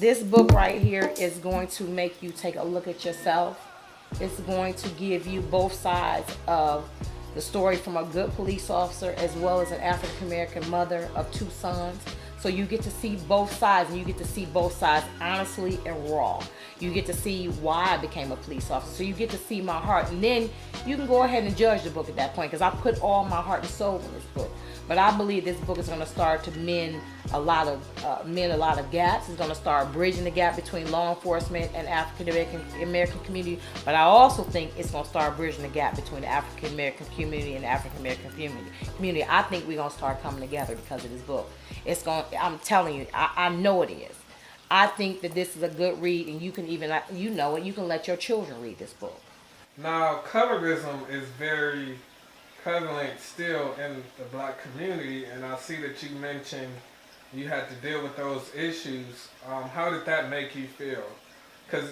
this book right here is going to make you take a look at yourself. It's going to give you both sides of the story from a good police officer as well as an African American mother of two sons. So you get to see both sides, and you get to see both sides honestly and raw. You get to see why I became a police officer. So you get to see my heart, and then you can go ahead and judge the book at that point, because I put all my heart and soul in this book. But I believe this book is going to start to mend a lot of gaps. It's going to start bridging the gap between law enforcement and African American community. But I also think it's going to start bridging the gap between the African American community and the African American community. I think we're going to start coming together because of this book. It's going. I'm telling you, I know it is. I think that this is a good read, and you can even, you know it, you can let your children read this book. Now, colorism is very prevalent still in the black community, and I see that you mentioned you had to deal with those issues. How did that make you feel? Because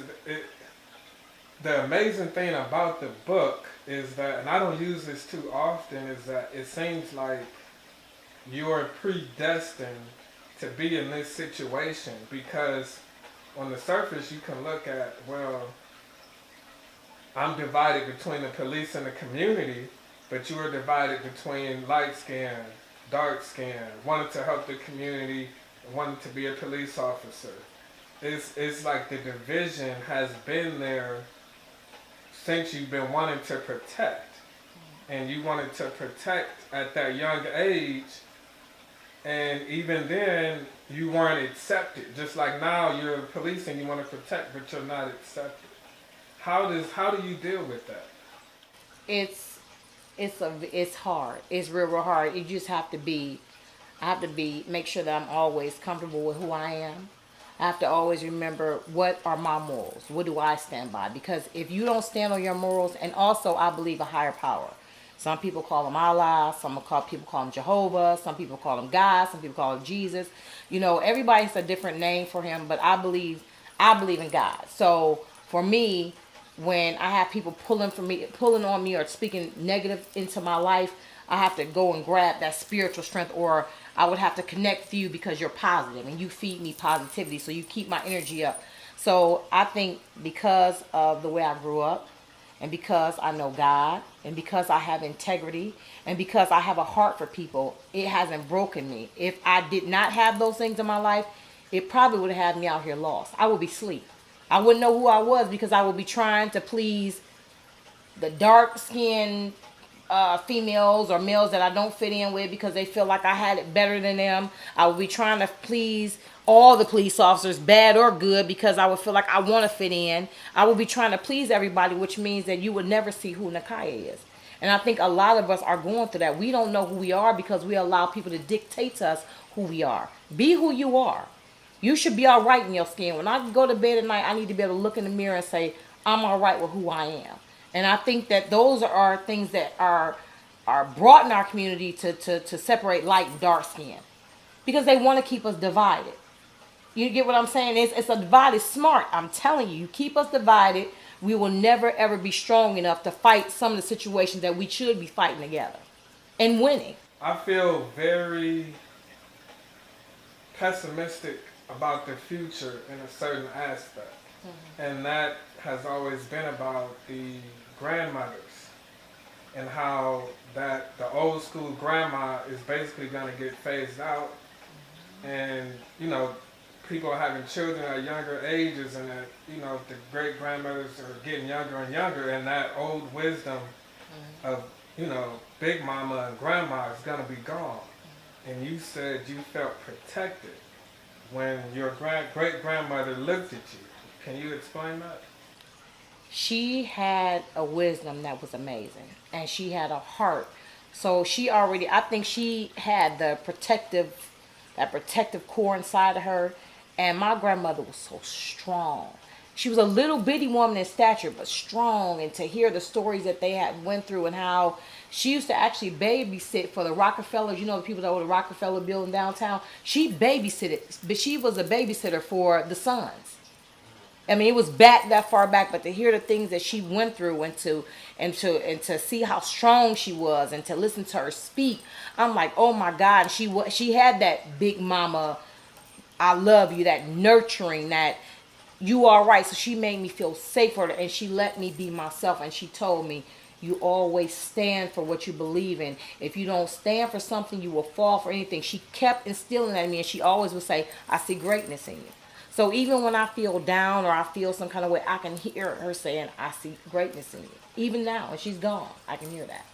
the amazing thing about the book is that, and I don't use this too often, is that it seems like you're predestined to be in this situation, because on the surface you can look at, well, I'm divided between the police and the community, but you are divided between light skin, dark skin, wanted to help the community, wanted to be a police officer. It's like the division has been there since you've been wanting to protect. And you wanted to protect at that young age, and even then you weren't accepted. Just like now you're a police and you want to protect, but you're not accepted. How do you deal with that? It's hard. It's real hard. You just have to be. I have to make sure that I'm always comfortable with who I am. I have to always remember, what are my morals? What do I stand by? Because if you don't stand on your morals, and also I believe a higher power. Some people call him Allah. People call him Jehovah. Some people call him God. Some people call him Jesus. You know, everybody has a different name for him, but I believe in God. So for me, when I have people pulling on me or speaking negative into my life, I have to go and grab that spiritual strength, or I would have to connect with you because you're positive and you feed me positivity, so you keep my energy up. So I think because of the way I grew up, and because I know God, and because I have integrity, and because I have a heart for people, it hasn't broken me. If I did not have those things in my life, it probably would have had me out here lost. I would be asleep. I wouldn't know who I was, because I would be trying to please the dark-skinned females or males that I don't fit in with because they feel like I had it better than them. I would be trying to please all the police officers, bad or good, because I would feel like I want to fit in. I would be trying to please everybody, which means that you would never see who Nakaya is. And I think a lot of us are going through that. We don't know who we are because we allow people to dictate to us who we are. Be who you are. You should be all right in your skin. When I go to bed at night, I need to be able to look in the mirror and say, I'm all right with who I am. And I think that those are things that are brought in our community to separate light and dark skin, because they want to keep us divided. You get what I'm saying? It's a divide. It's smart. I'm telling you, you keep us divided, we will never ever be strong enough to fight some of the situations that we should be fighting together and winning. I feel very pessimistic about the future in a certain aspect. Mm-hmm. And that has always been about the grandmothers, and how that the old school grandma is basically going to get phased out. Mm-hmm. And, you know, people are having children at younger ages, and that, you know, the great grandmothers are getting younger and younger, and that old wisdom of, you know, big mama and grandma is going to be gone. And you said you felt protected when your great grandmother looked at you. Can you explain that? She had a wisdom that was amazing, and she had a heart. So I think she had that protective core inside of her. And my grandmother was so strong. She was a little bitty woman in stature, but strong. And to hear the stories that they had went through, and how she used to actually babysit for the Rockefellers, you know, the people that were the Rockefeller building downtown. She babysitted, but she was a babysitter for the sons. I mean, it was that far back, but to hear the things that she went through, and to see how strong she was, and to listen to her speak, I'm like, oh my God, she had that big mama. I love you, that nurturing, that you are right. So she made me feel safer, and she let me be myself, and she told me, you always stand for what you believe in. If you don't stand for something, you will fall for anything. She kept instilling that in me, and she always would say, I see greatness in you. So even when I feel down or I feel some kind of way, I can hear her saying, I see greatness in you. Even now, and she's gone, I can hear that.